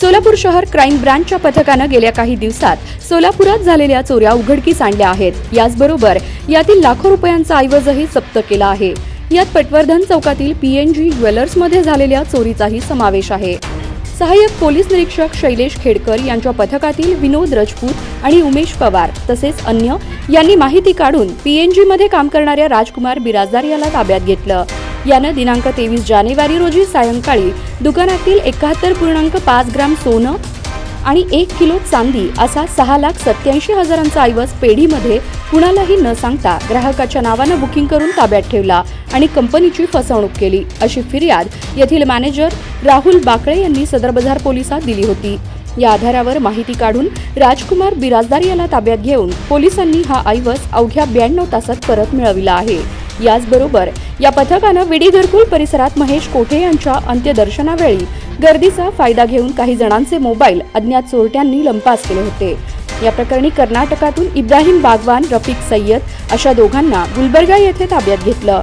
सोलापूर शहर क्राईम ब्रांचच्या पथकानं गेल्या काही दिवसात सोलापुरात झालेल्या चोऱ्या उघडकीस आणल्या आहेत। याचबरोबर यातील लाखो रुपयांचा ऐवजही जप्त केला आहे। यात पटवर्धन चौकातील PNG ज्वेलर्समध्ये झालेल्या चोरीचाही समावेश आहे। सहाय्यक पोलीस निरीक्षक शैलेश खेडकर यांच्या पथकातील विनोद राजपूत आणि उमेश पवार तसेच अन्य यांनी माहिती काढून PNG मध्ये काम करणाऱ्या राजकुमार बिराजदार याला ताब्यात घेतलं। यानं दिनांक 23 जानेवारी रोजी सायंकाळी दुकानातील 71.5 ग्राम सोनं आणि 1 किलो चांदी असा 6,87,000चा ऐवज पेढीमध्ये कुणालाही न सांगता ग्राहकाच्या नावानं बुकिंग करून ताब्यात ठेवला आणि कंपनीची फसवणूक केली अशी फिर्याद येथील मॅनेजर राहुल बाकळे यांनी सदर बाजार पोलिसात दिली होती। या आधारावर माहिती काढून राजकुमार बिराजदार याला ताब्यात घेऊन पोलिसांनी हा ऐवज अवघ्या 92 तासात परत मिळविला आहे। याचबरोबर या पथकानं विडी घरकुल परिसरात महेश कोठे यांच्या अंत्यदर्शनावेळी गर्दीचा फायदा घेऊन काही जणांचे मोबाईल अज्ञात चोरट्यांनी लंपास केले होते। या प्रकरणी कर्नाटकातून इब्राहिम बागवान, रफिक सय्यद अशा दोघांना गुलबर्गा येथे ताब्यात घेतलं।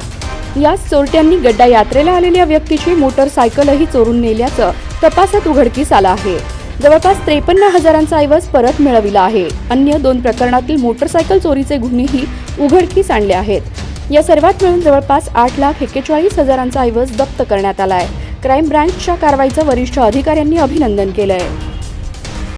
या चोरट्यांनी गड्डा यात्रेला आलेल्या व्यक्तीची मोटरसायकलही चोरून नेल्याचं तपासात उघडकीस आलं आहे। जवळपास 53,000चा ऐवज परत मिळविला आहे। अन्य 2 प्रकरणातील मोटरसायकल चोरीचे गुन्हेही उघडकीस आणले आहेत। या सर्वात मिळून जवळपास 8,41,000चा ऐवज जप्त करण्यात आलाय। क्राईम ब्रांचच्या कारवाईचं वरिष्ठ अधिकाऱ्यांनी अभिनंदन केलंय।